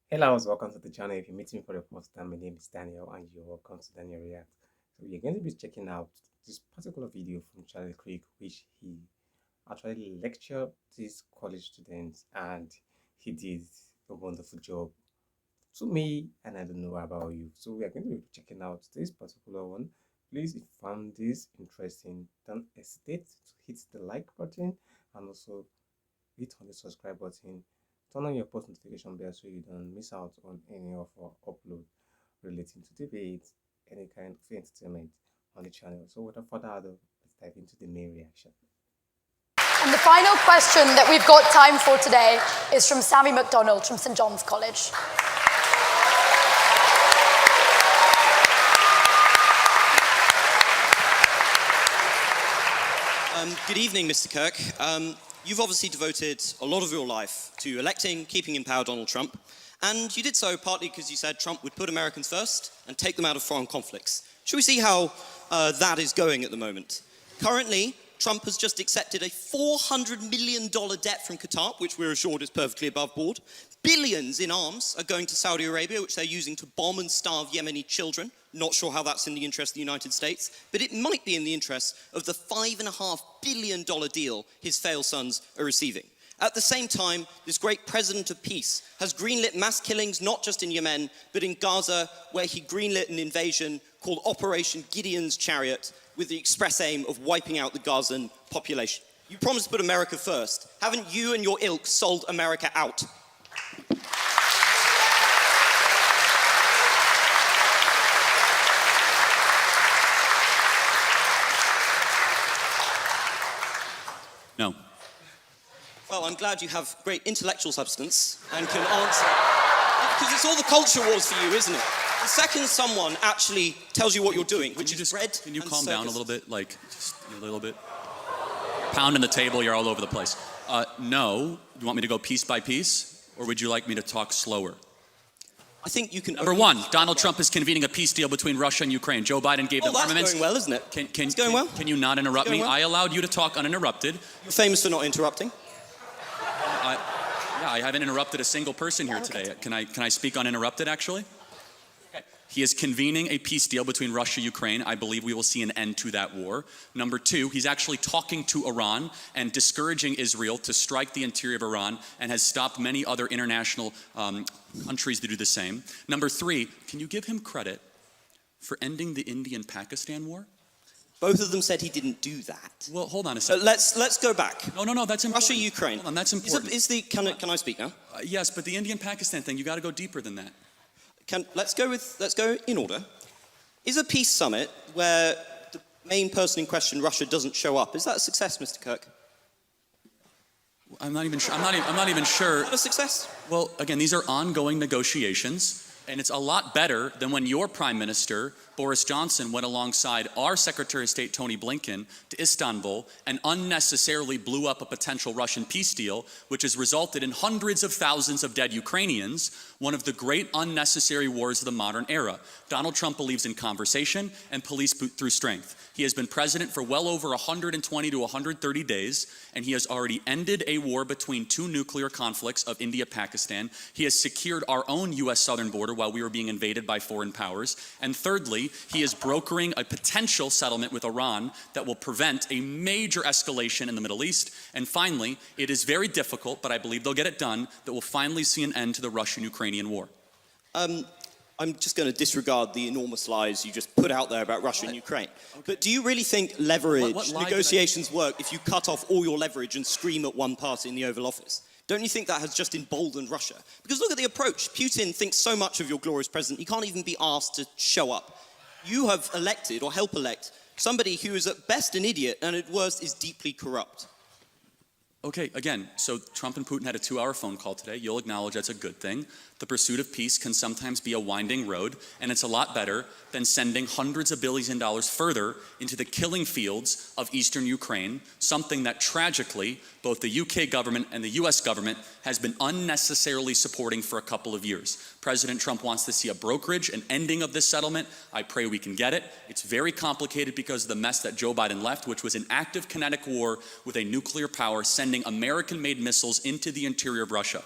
Hello, welcome to the channel. If you meet me for the first time, my name is Daniel and you're welcome to Daniel React. So we're going to be checking out this particular video from Charlie Kirk, which he actually lectured these college students and he did a wonderful job to me and I don't know about you. So we are going to be checking out this particular one. Please, if you found this interesting, don't hesitate to hit the like button and also hit on the subscribe button. Turn on your post notification bell so you don't miss out on any of our upload relating to debates, any kind of entertainment on the channel. So without further ado, let's dive into the main reaction. And the final question that we've got time for today is from Sammy McDonald from St John's College. Good evening, Mr. Kirk. You've obviously devoted a lot of your life to electing, keeping in power Donald Trump, and you did so partly because you said Trump would put Americans first and take them out of foreign conflicts. Should we see how that is going at the moment? Currently, Trump has just accepted a $400 million debt from Qatar, which we're assured is perfectly above board. Billions in arms are going to Saudi Arabia, which they're using to bomb and starve Yemeni children. Not sure how that's in the interest of the United States, but it might be in the interest of the $5.5 billion deal his failed sons are receiving. At the same time, this great president of peace has greenlit mass killings not just in Yemen, but in Gaza, where he greenlit an invasion called Operation Gideon's Chariot with the express aim of wiping out the Gazan population. You promised to put America first. Haven't you and your ilk sold America out? No. Well, I'm glad you have great intellectual substance and can answer. Because it's all the culture wars for you, isn't it? The second someone actually tells you what you're doing, which is bread. Can you and calm down a circus. little bit? Like, just a little bit? Pounding the table, you're all over the place. No. Do you want me to go piece by piece? Or would you like me to talk slower? I think you can. Number one, Donald Trump is convening a peace deal between Russia and Ukraine. Joe Biden gave them that's armaments. going well, isn't it? It's going well. Can you not interrupt me? well. I allowed you to talk uninterrupted. You're famous for not interrupting. I haven't interrupted a single person here today. Can I speak uninterrupted, actually? He is convening a peace deal between Russia and Ukraine. I believe we will see an end to that war. Number two, he's actually talking to Iran and discouraging Israel to strike the interior of Iran and has stopped many other international countries to do the same. Number three, can you give him credit for ending the Indian-Pakistan war? Both of them said he didn't do that. Well, hold on a second. Let's go back. No, that's important. Russia, Ukraine. Hold on, that's important. Can I speak now? Yes, but the Indian-Pakistan thing, you got to go deeper than that. Let's go in order. Is a peace summit where the main person in question, Russia, doesn't show up? Is that a success, Mr. Kirk? I'm not even sure. I'm not even sure. Is that a success? Well, again, these are ongoing negotiations, and it's a lot better than when your Prime Minister, Boris Johnson, went alongside our Secretary of State, Tony Blinken, to Istanbul and unnecessarily blew up a potential Russian peace deal, which has resulted in hundreds of thousands of dead Ukrainians, one of the great unnecessary wars of the modern era. Donald Trump believes in conversation and police through strength. He has been president for well over 120 to 130 days, and he has already ended a war between two nuclear conflicts of India-Pakistan. He has secured our own U.S. southern border while we were being invaded by foreign powers. And thirdly, he is brokering a potential settlement with Iran that will prevent a major escalation in the Middle East. And finally, it is very difficult, but I believe they'll get it done, that will finally see an end to the Russian-Ukrainian war. I'm just going to disregard the enormous lies you just put out there about Russia and Ukraine. Okay. But do you really think leverage, negotiations work if you cut off all your leverage and scream at one party in the Oval Office? Don't you think that has just emboldened Russia? Because look at the approach. Putin thinks so much of your glorious president, he can't even be asked to show up. You have elected, or help elect, somebody who is at best an idiot and at worst is deeply corrupt. Okay, again, so Trump and Putin had a 2-hour phone call today. You'll acknowledge that's a good thing. The pursuit of peace can sometimes be a winding road, and it's a lot better than sending hundreds of billions of dollars further into the killing fields of eastern Ukraine, something that tragically both the UK government and the US government has been unnecessarily supporting for a couple of years. President Trump wants to see a brokerage, an ending of this settlement. I pray we can get it. It's very complicated because of the mess that Joe Biden left, which was an active kinetic war with a nuclear power sending American-made missiles into the interior of Russia.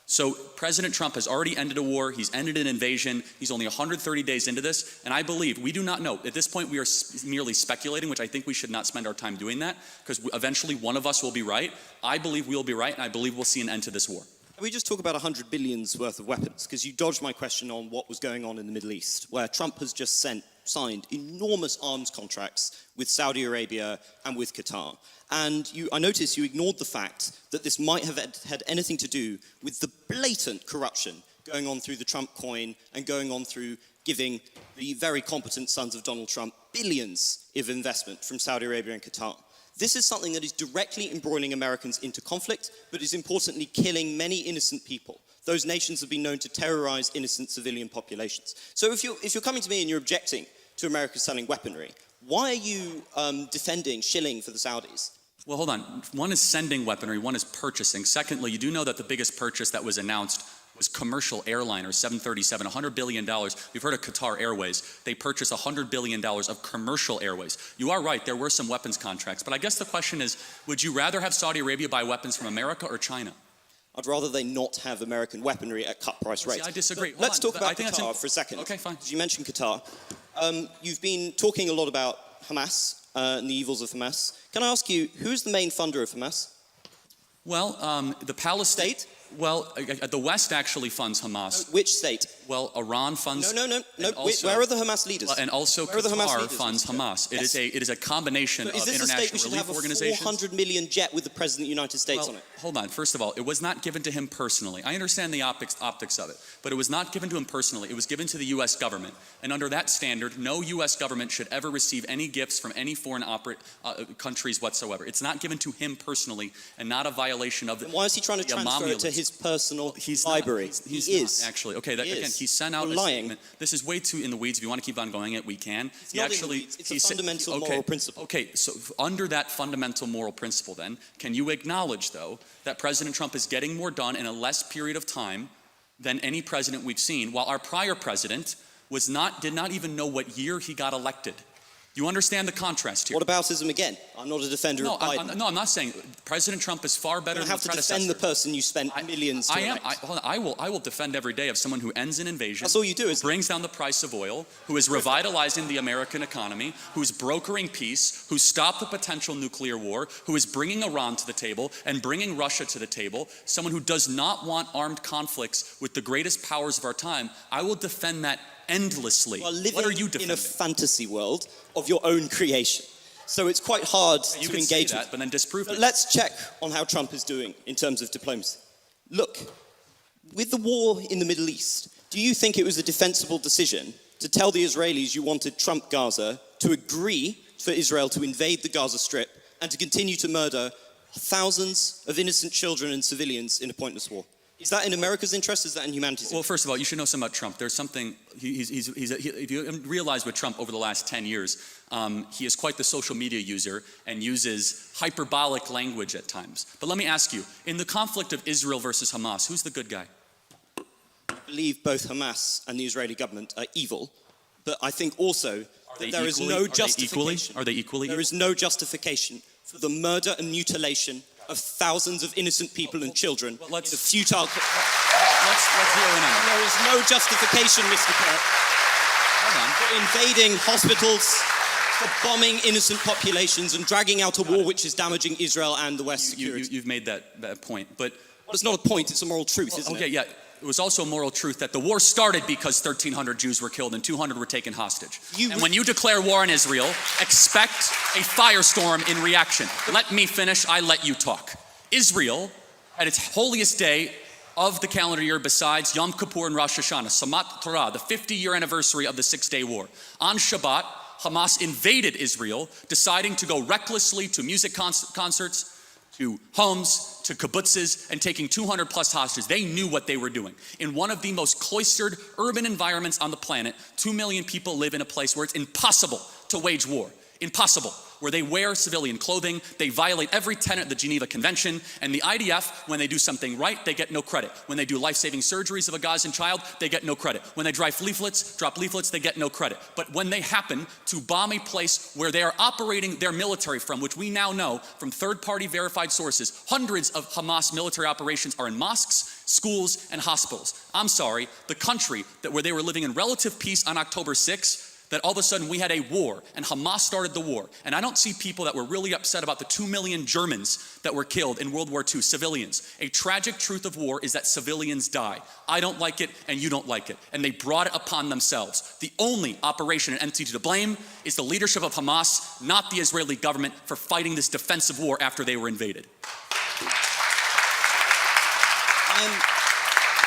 So President Trump has already ended a war. He's ended an invasion. He's only 130 days into this. And I believe, we do not know. At this point, we are merely speculating, which I think we should not spend our time doing that, because eventually one of us will be right. I believe we'll be right, and I believe we'll see an end to this war. Can we just talk about 100 billion's worth of weapons? Because you dodged my question on what was going on in the Middle East, where Trump has just signed enormous arms contracts with Saudi Arabia and with Qatar. And I noticed you ignored the fact that this might have had anything to do with the blatant corruption going on through the Trump coin and going on through giving the very competent sons of Donald Trump billions of investment from Saudi Arabia and Qatar. This is something that is directly embroiling Americans into conflict, but is importantly killing many innocent people. Those nations have been known to terrorize innocent civilian populations. So if you're coming to me and you're objecting to America selling weaponry, why are you defending shilling for the Saudis? Well, hold on. One is sending weaponry, one is purchasing. Secondly, you do know that the biggest purchase that was announced was commercial airliner, 737, $100 billion. We've heard of Qatar Airways. They purchased $100 billion of commercial airways. You are right, there were some weapons contracts. But I guess the question is, would you rather have Saudi Arabia buy weapons from America or China? I'd rather they not have American weaponry at cut price rates. See, I disagree. Let's talk about Qatar for a second. Okay, fine. You mentioned Qatar. You've been talking a lot about Hamas and the evils of Hamas. Can I ask you, who's the main funder of Hamas? Well, the Palestine... State? Well, the West actually funds Hamas. Which state? Well, Iran funds... No. Also, where are the Hamas leaders? And also Qatar funds Hamas. Yes. It is a combination of international relief organizations. Is this a state we should have a $400 million jet with the President of the United States on it? Hold on. First of all, it was not given to him personally. I understand the optics of it, but it was not given to him personally. It was given to the U.S. government. And under that standard, no U.S. government should ever receive any gifts from any foreign countries whatsoever. It's not given to him personally and not a violation of the... Why is he trying to transfer it to his personal library? He is. Actually. Okay, again, he sent out We're a lying. statement. This is way too in the weeds. If you want to keep on going it, we can. It's not in the weeds. It's a fundamental moral principle. Okay, so under that fundamental moral principle then, can you acknowledge, though, that President Trump is getting more done in a less period of time than any president we've seen, while our prior president did not even know what year he got elected? You understand the contrast here? What aboutism again? I'm not a defender of Biden. I'm not saying President Trump is far better than the predecessor. You have to defend the person you spent millions to elect. I will defend every day of someone who ends an invasion. That's all you do, isn't it? Brings down the price of oil, who is revitalizing the American economy, who's brokering peace, who stopped the potential nuclear war, who is bringing Iran to the table and bringing Russia to the table, someone who does not want armed conflicts with the greatest powers of our time. I will defend that endlessly. What are you defending? In a fantasy world of your own creation. So it's quite hard you to can engage say that, with. but then disprove it. Let's check on how Trump is doing in terms of diplomacy. Look, with the war in the Middle East, do you think it was a defensible decision to tell the Israelis you wanted Trump Gaza to agree for Israel to invade the Gaza Strip and to continue to murder thousands of innocent children and civilians in a pointless war? Is that in America's interest? Is that in humanity's interest? Well, first of all, you should know something about Trump. There's something, if you realize with Trump over the last 10 years, he is quite the social media user and uses hyperbolic language at times. But let me ask you, in the conflict of Israel versus Hamas, who's the good guy? I believe both Hamas and the Israeli government are evil, but I think also that there is no justification. Are they equally? There is no justification for the murder and mutilation of thousands of innocent people and children in a futile... Let's zero in on it. There is no justification, Mr. Kirk, for invading hospitals, for bombing innocent populations and dragging out a war which is damaging Israel and the West's security. You've made that point, but... Well, it's not a point, it's a moral truth, isn't it? Okay, yeah. It was also a moral truth that the war started because 1,300 Jews were killed and 200 were taken hostage. And when you declare war on Israel, expect a firestorm in reaction. Let me finish, I let you talk. Israel, at its holiest day of the calendar year besides Yom Kippur and Rosh Hashanah, Samat Torah, the 50-year anniversary of the Six-Day War. On Shabbat, Hamas invaded Israel, deciding to go recklessly to music concerts, to homes, to kibbutzes, and taking 200 plus hostages. They knew what they were doing. In one of the most cloistered urban environments on the planet, 2 million people live in a place where it's impossible to wage war. Impossible. Where they wear civilian clothing, they violate every tenet of the Geneva Convention, and the IDF, when they do something right, they get no credit. When they do life-saving surgeries of a Gazan child, they get no credit. When they drop leaflets, they get no credit. But when they happen to bomb a place where they are operating their military from, which we now know from third-party verified sources, hundreds of Hamas military operations are in mosques, schools, and hospitals. I'm sorry, the country where they were living in relative peace on October 6th, that all of a sudden we had a war, and Hamas started the war. And I don't see people that were really upset about the 2 million Germans that were killed in World War II, civilians. A tragic truth of war is that civilians die. I don't like it, and you don't like it. And they brought it upon themselves. The only operation and entity to blame is the leadership of Hamas, not the Israeli government, for fighting this defensive war after they were invaded. I'm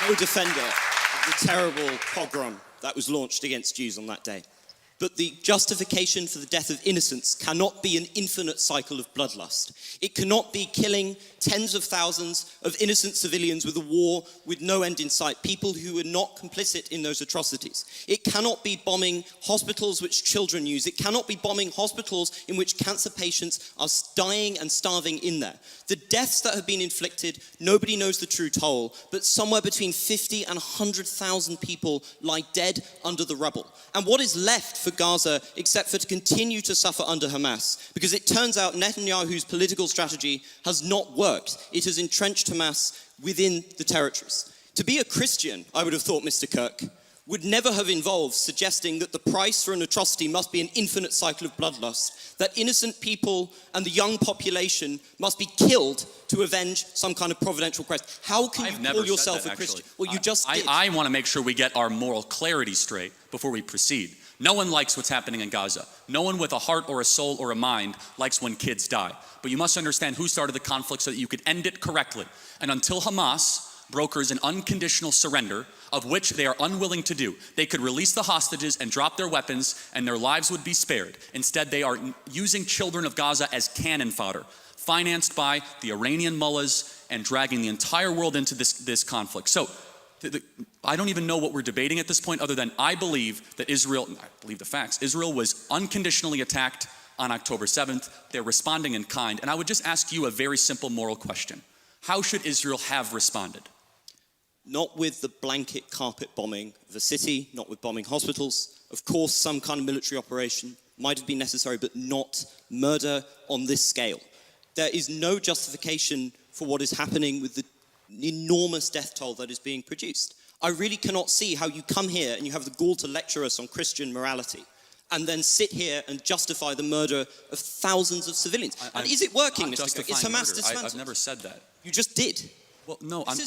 no defender of the terrible pogrom that was launched against Jews on that day. But the justification for the death of innocents cannot be an infinite cycle of bloodlust. It cannot be killing tens of thousands of innocent civilians with a war with no end in sight, people who were not complicit in those atrocities. It cannot be bombing hospitals which children use. It cannot be bombing hospitals in which cancer patients are dying and starving in there. The deaths that have been inflicted, nobody knows the true toll, but somewhere between 50 and 100,000 people lie dead under the rubble. And what is left for Gaza except for to continue to suffer under Hamas? Because it turns out Netanyahu's political strategy has not worked. It has entrenched Hamas within the territories. To be a Christian, I would have thought, Mr. Kirk, would never have involved suggesting that the price for an atrocity must be an infinite cycle of bloodlust, that innocent people and the young population must be killed to avenge some kind of providential quest. How can you call yourself a Christian? Well, you just did. I want to make sure we get our moral clarity straight before we proceed. No one likes what's happening in Gaza. No one with a heart or a soul or a mind likes when kids die. But you must understand who started the conflict so that you could end it correctly. And until Hamas brokers an unconditional surrender, of which they are unwilling to do, they could release the hostages and drop their weapons and their lives would be spared. Instead, they are using children of Gaza as cannon fodder, financed by the Iranian mullahs and dragging the entire world into this conflict. So I don't even know what we're debating at this point other than I believe that Israel, I believe the facts, Israel was unconditionally attacked on October 7th. They're responding in kind. And I would just ask you a very simple moral question. How should Israel have responded? Not with the blanket carpet bombing of the city, not with bombing hospitals. Of course, some kind of military operation might have been necessary, but not murder on this scale. There is no justification for what is happening with the enormous death toll that is being produced. I really cannot see how you come here and you have the gall to lecture us on Christian morality and then sit here and justify the murder of thousands of civilians. And is it working, Mr. Kirk? Is Hamas dismantled? I've never said that. You just did. Well, no, this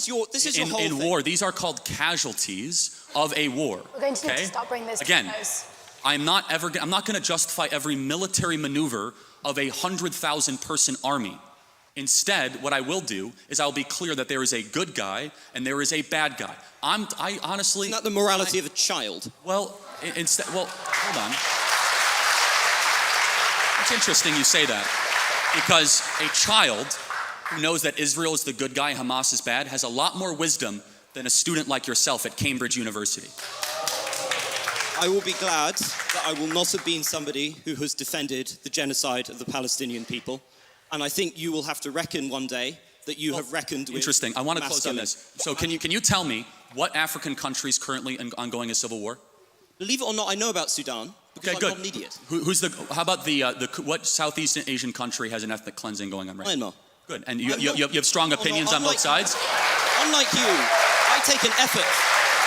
is your whole in thing. war, these are called casualties of a war. We're going to need to stop bringing this Again, to close. I'm not going to justify every military maneuver of a 100,000 person army. Instead, what I will do is I'll be clear that there is a good guy and there is a bad guy. I honestly... Isn't that the morality of a child? Well, hold on. It's interesting you say that, because a child who knows that Israel is the good guy, Hamas is bad, has a lot more wisdom than a student like yourself at Cambridge University. I will be glad that I will not have been somebody who has defended the genocide of the Palestinian people. And I think you will have to reckon one day that you have reckoned with... Interesting. I want to close on this. So can you tell me what African country is currently ongoing a civil war? Believe it or not, I know about Sudan because I'm not an idiot. How about what Southeast Asian country has an ethnic cleansing going on right now? Myanmar. Good. And you have strong opinions on both sides? Unlike you, I take an effort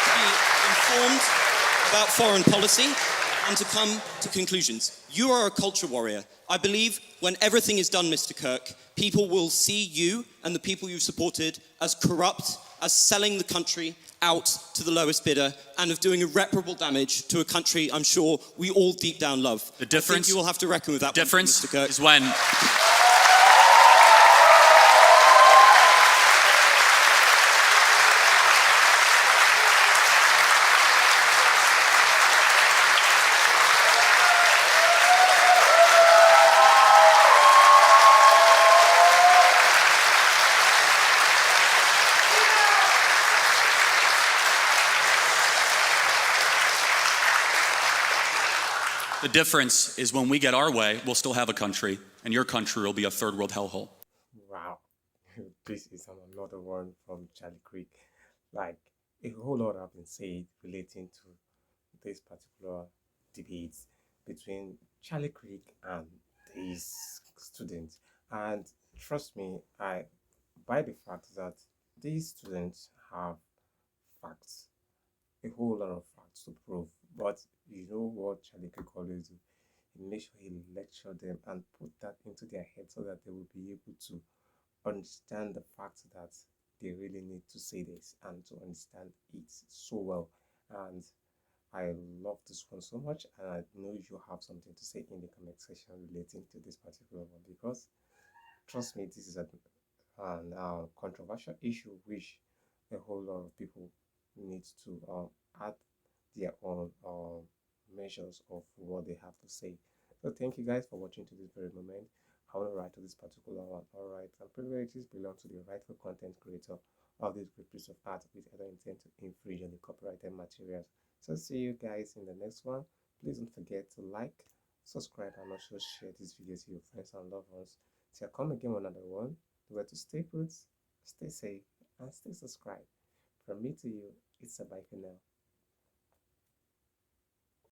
to be informed about foreign policy and to come to conclusions. You are a culture warrior. I believe when everything is done, Mr. Kirk, people will see you and the people you've supported as corrupt, as selling the country out to the lowest bidder, and of doing irreparable damage to a country I'm sure we all deep down love. The difference, I think you will have to reckon with that difference one, Mr. Kirk. Is when... The difference is when we get our way, we'll still have a country, and your country will be a third world hellhole. Wow, this is another one from Charlie Creek. Like, a whole lot have been said relating to this particular debate between Charlie Creek and these students. And trust me, I by the fact that these students have facts, a whole lot of facts to prove. But you know what Charlie Kirk always do? He makes sure he lecture them and put that into their head so that they will be able to understand the fact that they really need to say this and to understand it so well. And I love this one so much, and I know you have something to say in the comment section relating to this particular one, because trust me, this is an controversial issue which a whole lot of people need to add their own measures of what they have to say. So thank you guys for watching to this very moment. I want to write to this particular one. Alright, and privileges belong to the rightful content creator of this great piece of art with other intent to infringe on the copyrighted materials. So see you guys in the next one. Please don't forget to like, subscribe, and also share this video to your friends and loved ones. Till I come again with another one. Remember to stay put, stay safe, and stay subscribed. From me to you, it's a bye for now.